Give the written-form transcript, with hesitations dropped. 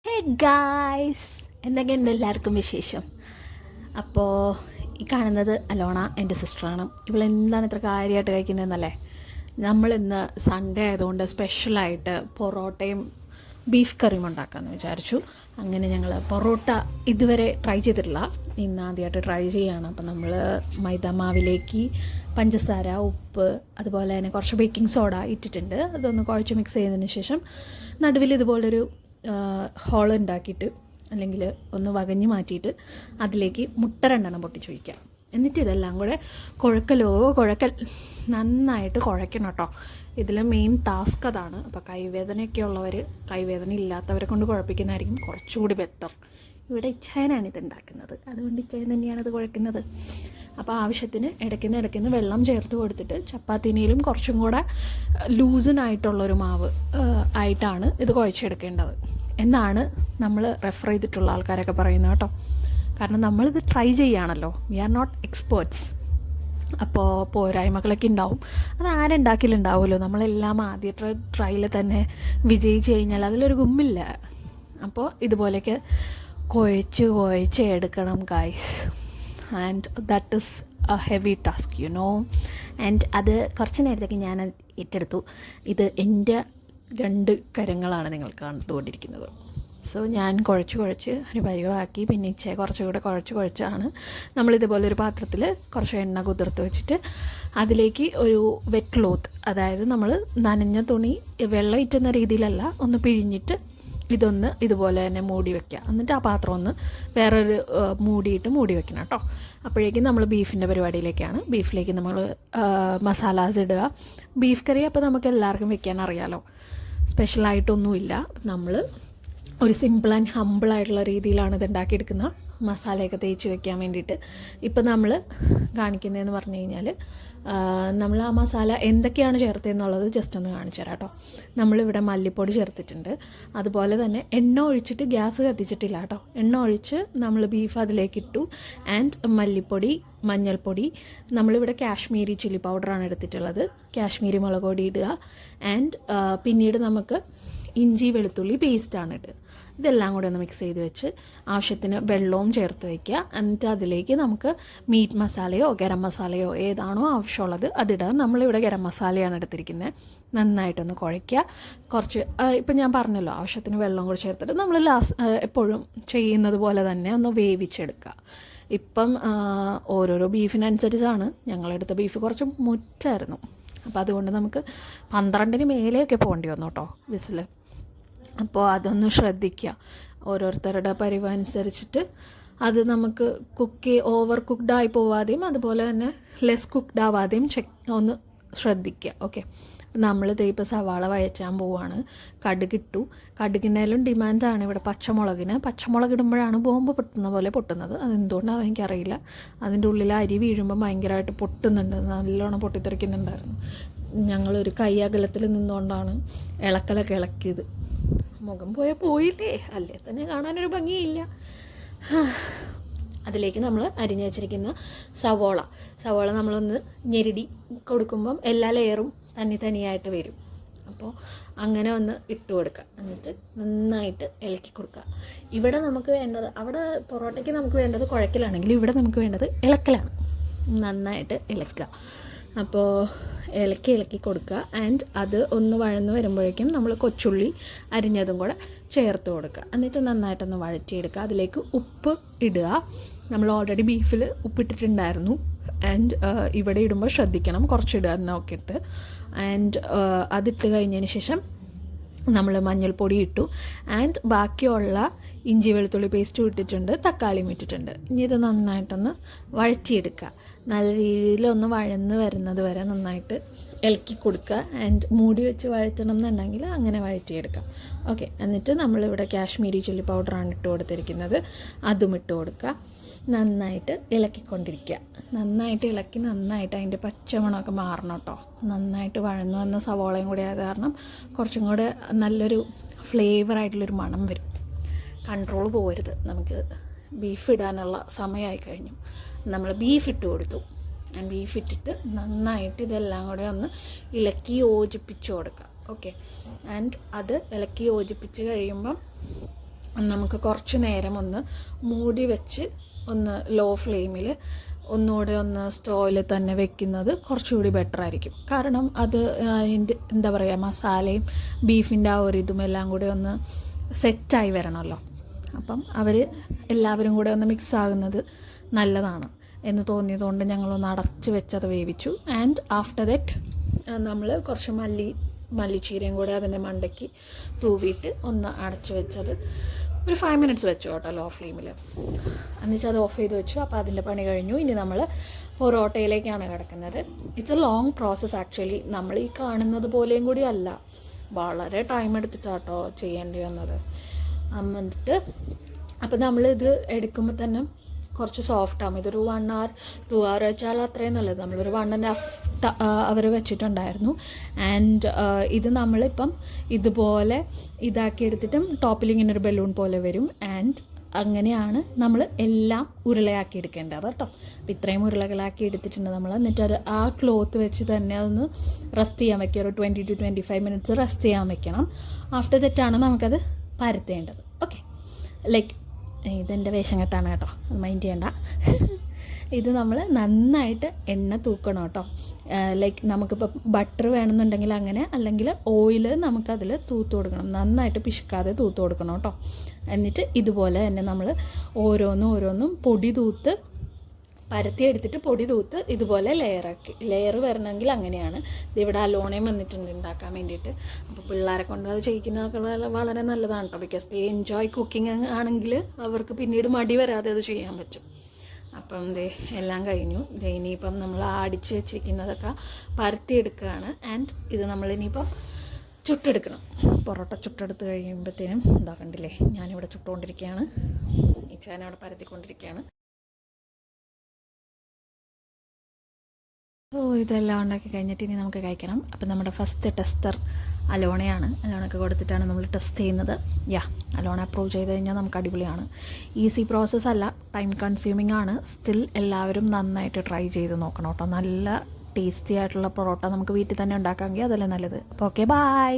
Hey guys, എന്തൊക്കെയുണ്ട് എല്ലാവർക്കും വിശേഷം? അപ്പോൾ ഈ കാണുന്നത് അലോണ, എൻ്റെ സിസ്റ്ററാണ്. ഇവളെന്താണ് ഇത്ര കാര്യമായിട്ട് കഴിക്കുന്നതെന്നല്ലേ? നമ്മളിന്ന് സൺഡേ ആയതുകൊണ്ട് സ്പെഷ്യലായിട്ട് പൊറോട്ടയും ബീഫ് കറിയും ഉണ്ടാക്കാമെന്ന് വിചാരിച്ചു. അങ്ങനെ ഞങ്ങൾ പൊറോട്ട ഇതുവരെ ട്രൈ ചെയ്തിട്ടില്ല, ഇന്ന് ആദ്യമായിട്ട് ട്രൈ ചെയ്യുകയാണ്. അപ്പോൾ നമ്മൾ മൈദാമാവിലേക്ക് പഞ്ചസാര, ഉപ്പ്, അതുപോലെ തന്നെ കുറച്ച് ബേക്കിംഗ് സോഡ ഇട്ടിട്ടുണ്ട്. അതൊന്ന് കുഴച്ച് മിക്സ് ചെയ്തതിന് ശേഷം നടുവിൽ ഇതുപോലൊരു ഹോൾ ഉണ്ടാക്കിയിട്ട്, അല്ലെങ്കിൽ ഒന്ന് വകഞ്ഞ് മാറ്റിയിട്ട് അതിലേക്ക് മുട്ട രണ്ടെണ്ണം പൊട്ടിച്ചൊഴിക്കുക. എന്നിട്ട് ഇതെല്ലാം കൂടെ കുഴക്കൽ നന്നായിട്ട് കുഴയ്ക്കണം കേട്ടോ. ഇതിൽ മെയിൻ ടാസ്ക് അതാണ്. അപ്പോൾ കൈവേദനയൊക്കെ ഉള്ളവർ, കൈവേദന ഇല്ലാത്തവരെ കൊണ്ട് കുഴപ്പിക്കുന്നതായിരിക്കും കുറച്ചുകൂടി ബെറ്റർ. ഇവിടെ ഇച്ചായനാണ് ഇത് ഉണ്ടാക്കുന്നത്, അതുകൊണ്ട് ഇച്ചായൻ തന്നെയാണ് ഇത് കുഴക്കുന്നത്. അപ്പോൾ ആവശ്യത്തിന് ഇടയ്ക്കുന്ന് വെള്ളം ചേർത്ത് കൊടുത്തിട്ട് ചപ്പാത്തിനേലും കുറച്ചും കൂടെ ലൂസനായിട്ടുള്ളൊരു മാവ് ആയിട്ടാണ് ഇത് കുഴച്ചെടുക്കേണ്ടത് എന്നാണ് നമ്മൾ റെഫർ ചെയ്തിട്ടുള്ള ആൾക്കാരൊക്കെ പറയുന്നത് കേട്ടോ. കാരണം നമ്മളിത് ട്രൈ ചെയ്യുകയാണല്ലോ, വി ആർ നോട്ട് എക്സ്പേർട്സ്. അപ്പോൾ പോരായ്മകളൊക്കെ ഉണ്ടാവും, അത് ആരുണ്ടാക്കിയിട്ടുണ്ടാവുമല്ലോ. നമ്മളെല്ലാം ആദ്യത്തെ ട്രൈയിൽ തന്നെ വിജയിച്ച് കഴിഞ്ഞാൽ അതിലൊരു ഗുമ്മില്ല. അപ്പോൾ ഇതുപോലെയൊക്കെ കുഴച്ച് എടുക്കണം guys, and that is A heavy task you know. And അത് കുറച്ച് നേരത്തേക്ക് ഞാൻ ഏറ്റെടുത്തു. ഇത് എൻ്റെ 2 കരങ്ങളാണ് നിങ്ങൾ കണ്ടുകൊണ്ടിരിക്കുന്നത്. സോ ഞാൻ കുഴച്ച് ഒരു പരിവാക്കി, പിന്നെ ഇച്ചേ കുറച്ചുകൂടെ കുഴച്ചാണ് നമ്മളിതുപോലൊരു പാത്രത്തിൽ കുറച്ച് എണ്ണ കുതിർത്ത് വെച്ചിട്ട് അതിലേക്ക് ഒരു വെറ്റ് ക്ലോത്ത്, അതായത് നമ്മൾ നനഞ്ഞ തുണി വെള്ളം ഇറ്റുന്ന രീതിയിലല്ല, ഒന്ന് പിഴിഞ്ഞിട്ട് ഇതൊന്ന് ഇതുപോലെ തന്നെ മൂടി വയ്ക്കുക. എന്നിട്ട് ആ പാത്രം ഒന്ന് വേറൊരു മൂടി വെക്കണം കേട്ടോ. അപ്പോഴേക്കും നമ്മൾ ബീഫിൻ്റെ പരിപാടിയിലേക്കാണ്. ബീഫിലേക്ക് നമ്മൾ മസാലാസ് ഇടുക. ബീഫ് കറി അപ്പോൾ നമുക്ക് എല്ലാവർക്കും വെക്കാൻ അറിയാമല്ലോ, സ്പെഷ്യലായിട്ടൊന്നുമില്ല. നമ്മൾ ഒരു സിമ്പിൾ ആൻഡ് ഹമ്പിളായിട്ടുള്ള രീതിയിലാണ് ഇത് ഉണ്ടാക്കിയെടുക്കുന്നത്, മസാലയൊക്കെ തേച്ച് വെക്കാൻ വേണ്ടിയിട്ട്. ഇപ്പം നമ്മൾ കാണിക്കുന്നതെന്ന് പറഞ്ഞു കഴിഞ്ഞാൽ, നമ്മൾ ആ മസാല എന്തൊക്കെയാണ് ചേർത്തതെന്നുള്ളത് ജസ്റ്റ് ഒന്ന് കാണിച്ചു തരാം കേട്ടോ. നമ്മളിവിടെ മല്ലിപ്പൊടി ചേർത്തിട്ടുണ്ട്, അതുപോലെ തന്നെ എണ്ണ ഒഴിച്ചിട്ട് ഗ്യാസ് കത്തിച്ചിട്ടില്ല കേട്ടോ. എണ്ണ ഒഴിച്ച് നമ്മൾ ബീഫ് അതിലേക്കിട്ടു. ആൻഡ് മല്ലിപ്പൊടി, മഞ്ഞൾപ്പൊടി, നമ്മളിവിടെ കാശ്മീരി ചില്ലി പൗഡറാണ് എടുത്തിട്ടുള്ളത്, കാശ്മീരി മുളക് പൊടി ഇടുക. ആൻഡ് പിന്നീട് നമുക്ക് ഇഞ്ചി വെളുത്തുള്ളി പേസ്റ്റാണ് ഇട്ട്, ഇതെല്ലാം കൂടെ ഒന്ന് മിക്സ് ചെയ്ത് വെച്ച് ആവശ്യത്തിന് വെള്ളവും ചേർത്ത് വയ്ക്കുക. എന്നിട്ട് അതിലേക്ക് നമുക്ക് മീറ്റ് മസാലയോ ഗരം മസാലയോ ഏതാണോ ആവശ്യമുള്ളത് അതിടാം. നമ്മളിവിടെ ഗരം മസാലയാണ് എടുത്തിരിക്കുന്നത്. നന്നായിട്ടൊന്ന് കുഴയ്ക്കുക. കുറച്ച് ഇപ്പം ഞാൻ പറഞ്ഞല്ലോ, ആവശ്യത്തിന് വെള്ളം കൂടി ചേർത്തിട്ട് നമ്മൾ എപ്പോഴും ചെയ്യുന്നത് പോലെ തന്നെ ഒന്ന് വേവിച്ചെടുക്കുക. ഇപ്പം ഓരോരോ ബീഫിനനുസരിച്ചാണ്. ഞങ്ങളെടുത്ത ബീഫ് കുറച്ച് മുറ്റായിരുന്നു, അപ്പോൾ അതുകൊണ്ട് നമുക്ക് 12ന് മേലെയൊക്കെ പോകേണ്ടി വന്നു കേട്ടോ വിസിൽ. അപ്പോൾ അതൊന്ന് ശ്രദ്ധിക്കുക, ഓരോരുത്തരുടെ പരിവനുസരിച്ചിട്ട് അത് നമുക്ക് ഓവർ കുക്ക്ഡായി പോവാതെയും അതുപോലെ തന്നെ ലെസ് കുക്ക്ഡ് ആവാതെയും ഒന്ന് ശ്രദ്ധിക്കുക. ഓക്കെ, നമ്മളിത് ഇപ്പോൾ സവാള വഴറ്റാൻ പോവുകയാണ്. കടുകിട്ടു. കടുകിൻ്റെലും ഡിമാൻഡാണ് ഇവിടെ പച്ചമുളകിന്. പച്ചമുളക് ഇടുമ്പോഴാണ് ബോംബ് പൊട്ടുന്ന പോലെ പൊട്ടുന്നത്, അതെന്തുകൊണ്ടാണെന്ന് എനിക്കറിയില്ല. അതിൻ്റെ ഉള്ളിൽ അരി വീഴുമ്പോൾ ഭയങ്കരമായിട്ട് പൊട്ടുന്നുണ്ട്, നല്ലോണം പൊട്ടിത്തെറിക്കുന്നുണ്ടായിരുന്നു. ഞങ്ങളൊരു കൈ അകലത്തിൽ നിന്നുകൊണ്ടാണ് ഇളക്കലൊക്കെ ഇളക്കിയത്. മുഖം പോയില്ലേ, അല്ലേ തന്നെ കാണാനൊരു ഭംഗിയില്ല. അതിലേക്ക് നമ്മൾ അരിഞ്ഞു വെച്ചിരിക്കുന്ന സവോള നമ്മളൊന്ന് ഞെരടി കൊടുക്കുമ്പം എല്ലാ ലെയറും തനിയായിട്ട് വരും. അപ്പോൾ അങ്ങനെ ഒന്ന് ഇട്ട് കൊടുക്കുക. എന്നിട്ട് നന്നായിട്ട് ഇളക്കി കൊടുക്കുക. ഇവിടെ നമുക്ക് വേണ്ടത്, അവിടെ പൊറോട്ടയ്ക്ക് നമുക്ക് വേണ്ടത് കുഴക്കലാണെങ്കിൽ ഇവിടെ നമുക്ക് വേണ്ടത് ഇളക്കലാണ്. നന്നായിട്ട് ഇളക്കുക. അപ്പോൾ ഇളക്കി കൊടുക്കുക. ആൻഡ് അത് ഒന്ന് വഴന്ന് വരുമ്പോഴേക്കും നമ്മൾ കൊച്ചുള്ളി അരിഞ്ഞതും കൂടെ ചേർത്ത് കൊടുക്കുക. എന്നിട്ട് നന്നായിട്ടൊന്ന് വഴറ്റിയെടുക്കുക. അതിലേക്ക് ഉപ്പ് ഇടുക. നമ്മൾ ഓൾറെഡി ബീഫിൽ ഉപ്പിട്ടിട്ടുണ്ടായിരുന്നു. ആൻഡ് ഇവിടെ ഇടുമ്പോൾ ശ്രദ്ധിക്കണം, കുറച്ചിടുക എന്ന് നോക്കിയിട്ട്. ആൻഡ് അതിട്ട് കഴിഞ്ഞതിന് ശേഷം നമ്മൾ മഞ്ഞൾപ്പൊടി ഇട്ടു. ആൻഡ് ബാക്കിയുള്ള ഇഞ്ചി വെളുത്തുള്ളി പേസ്റ്റും ഇട്ടിട്ടുണ്ട്, തക്കാളിയും ഇട്ടിട്ടുണ്ട്. ഇനി ഇത് നന്നായിട്ടൊന്ന് വഴറ്റിയെടുക്കുക. നല്ല രീതിയിലൊന്ന് വഴന്ന് വരുന്നത് വരെ നന്നായിട്ട് ഇളക്കി കൊടുക്കുക. ആൻഡ് മൂടി വെച്ച് വഴറ്റണം എന്നുണ്ടെങ്കിൽ അങ്ങനെ വഴറ്റിയെടുക്കാം. ഓക്കെ, എന്നിട്ട് നമ്മളിവിടെ കാശ്മീരി ചില്ലി പൗഡറാണ് ഇട്ട് കൊടുത്തിരിക്കുന്നത്, അതും ഇട്ട് കൊടുക്കുക. നന്നായിട്ട് ഇളക്കിക്കൊണ്ടിരിക്കുക. നന്നായിട്ട് ഇളക്കി നന്നായിട്ട് അതിൻ്റെ പച്ചമണമൊക്കെ മാറണം കേട്ടോ. നന്നായിട്ട് വഴന്നു വന്ന സവോളയും കൂടി ആയത് കാരണം കുറച്ചും കൂടെ നല്ലൊരു ഫ്ലേവറായിട്ടുള്ളൊരു മണം വരും. കൺട്രോൾ പോകരുത്. നമുക്ക് ബീഫ് ഇടാനുള്ള സമയമായി കഴിഞ്ഞു. നമ്മൾ ബീഫ് ഇട്ട് കൊടുത്തു. ബീഫ് ഇട്ടിട്ട് നന്നായിട്ട് ഇതെല്ലാം കൂടെ ഒന്ന് ഇളക്കി യോജിപ്പിച്ച് കൊടുക്കുക. ഓക്കെ, ആൻഡ് അത് ഇളക്കി യോജിപ്പിച്ച് കഴിയുമ്പം നമുക്ക് കുറച്ച് നേരം ഒന്ന് മൂടി വെച്ച് ഒന്ന് ലോ ഫ്ലെയിമിൽ ഒന്നുകൂടെ ഒന്ന് സ്റ്റോവിൽ തന്നെ വെക്കുന്നത് കുറച്ചുകൂടി ബെറ്റർ ആയിരിക്കും. കാരണം അത് അതിൻ്റെ എന്താ പറയുക, മസാലയും ബീഫിൻ്റെ ആ ഒരു ഇതും എല്ലാം കൂടെ ഒന്ന് സെറ്റായി വരണമല്ലോ. അപ്പം എല്ലാവരും കൂടെ ഒന്ന് മിക്സ് ആകുന്നത് നല്ലതാണ് എന്ന് തോന്നിയതുകൊണ്ട് ഞങ്ങളൊന്ന് അടച്ച് വെച്ചത് വേവിച്ചു. ആൻഡ് ആഫ്റ്റർ ദാറ്റ് നമ്മൾ കുറച്ച് മല്ലിച്ചീരയും കൂടെ അതിൻ്റെ മണ്ടയ്ക്ക് തൂവിയിട്ട് ഒന്ന് അടച്ച് വെച്ചത് ഒരു 5 minutes വെച്ചു കേട്ടോ, ലോ ഫ്ലെയിമിൽ. എന്നിട്ട് അത് ഓഫ് ചെയ്ത് വെച്ചു. അപ്പോൾ അതിൻ്റെ പണി കഴിഞ്ഞു. ഇനി നമ്മൾ പൊറോട്ടയിലേക്കാണ് കിടക്കുന്നത്. It's A long process actually. നമ്മൾ ഈ കാണുന്നത് പോലെയും കൂടി അല്ല, വളരെ ടൈം എടുത്തിട്ടാട്ടോ ചെയ്യേണ്ടി വന്നത്. എന്നിട്ട് അപ്പോൾ നമ്മളിത് എടുക്കുമ്പോൾ തന്നെ കുറച്ച് സോഫ്റ്റ് ആകും. ഇതൊരു 1 hour 2 hour വെച്ചാൽ അത്രയും നല്ലത്. നമ്മളൊരു 1.5 അവർ വെച്ചിട്ടുണ്ടായിരുന്നു. ആൻഡ് ഇത് നമ്മളിപ്പം ഇതുപോലെ ഇതാക്കി എടുത്തിട്ടും ടോപ്പിൽ ഇങ്ങനെ ഒരു ബലൂൺ പോലെ വരും. ആൻഡ് അങ്ങനെയാണ് നമ്മൾ എല്ലാം ഉരുളയാക്കി എടുക്കേണ്ടത് കേട്ടോ. അപ്പോൾ ഇത്രയും ഉരുളകളാക്കി എടുത്തിട്ടുണ്ട് നമ്മൾ. എന്നിട്ട് അത് ആ ക്ലോത്ത് വെച്ച് തന്നെ അതൊന്ന് റെസ്റ്റ് ചെയ്യാൻ വയ്ക്കുക. ഒരു 20 to 25 minutes റെസ്റ്റ് ചെയ്യാൻ വെക്കണം. ആഫ്റ്റർ ദാറ്റാണ് നമുക്കത് പരത്തേണ്ടത്. ഓക്കെ, ലൈക്ക് ഇതെൻ്റെ വേഷം കെട്ടാണ് കേട്ടോ, അത് മൈൻഡ് ചെയ്യണ്ട. ഇത് നമ്മൾ നന്നായിട്ട് എണ്ണ തൂക്കണം കേട്ടോ. ലൈക്ക് നമുക്കിപ്പോൾ ബട്ടർ വേണമെന്നുണ്ടെങ്കിൽ അങ്ങനെ, അല്ലെങ്കിൽ ഓയിൽ നമുക്കതിൽ തൂത്ത് കൊടുക്കണം. നന്നായിട്ട് പിശുക്കാതെ തൂത്ത് കൊടുക്കണം കേട്ടോ. എന്നിട്ട് ഇതുപോലെ തന്നെ നമ്മൾ ഓരോന്നും പൊടി തൂത്ത് പരത്തി എടുത്തിട്ട് പൊടി തൂത്ത് ഇതുപോലെ ലെയർ വരണമെങ്കിൽ അങ്ങനെയാണ്. ഇതിവിടെ അലോണയും വന്നിട്ടുണ്ട് ഉണ്ടാക്കാൻ വേണ്ടിയിട്ട്. അപ്പോൾ പിള്ളേരെ കൊണ്ട് അത് ചെയ്യിക്കുന്നതൊക്കെ വളരെ നല്ലതാണ് കേട്ടോ. ബിക്കോസ് ദേ എൻജോയ് കുക്കിംഗ് ആണെങ്കിൽ അവർക്ക് പിന്നീട് മടി വരാതെ അത് ചെയ്യാൻ പറ്റും. അപ്പം എല്ലാം കഴിഞ്ഞു. ഇനിയിപ്പം നമ്മൾ അടിച്ച് വെച്ചിരിക്കുന്നതൊക്കെ പരത്തിയെടുക്കുകയാണ്. ആൻഡ് ഇത് നമ്മളിനിയിപ്പം ചുട്ടെടുക്കണം. പൊറോട്ട ചുട്ടെടുത്ത് കഴിയുമ്പോഴത്തേനും കണ്ടില്ലേ, ഞാനിവിടെ ചുട്ടുകൊണ്ടിരിക്കുകയാണ്, ഈ ചേന അവിടെ പരത്തിക്കൊണ്ടിരിക്കുകയാണ്. ഇതെല്ലാം ഉണ്ടാക്കി കഴിഞ്ഞിട്ട് ഇനി നമുക്ക് കഴിക്കണം. അപ്പം നമ്മുടെ ഫസ്റ്റ് ടെസ്റ്റർ അലോണയാണ്. അലോണയ്ക്ക് കൊടുത്തിട്ടാണ് നമ്മൾ ടെസ്റ്റ് ചെയ്യുന്നത്. അലോണ അപ്രൂവ് ചെയ്ത് കഴിഞ്ഞാൽ നമുക്ക് അടിപൊളിയാണ്. ഈസി പ്രോസസ്സ് അല്ല, ടൈം കൺസ്യൂമിംഗ് ആണ്. സ്റ്റിൽ എല്ലാവരും നന്നായിട്ട് ട്രൈ ചെയ്ത് നോക്കണം കേട്ടോ. നല്ല ടേസ്റ്റി ആയിട്ടുള്ള പൊറോട്ട നമുക്ക് വീട്ടിൽ തന്നെ ഉണ്ടാക്കാമെങ്കിൽ അതല്ലേ നല്ലത്. അപ്പോൾ ഓക്കെ, ബൈ.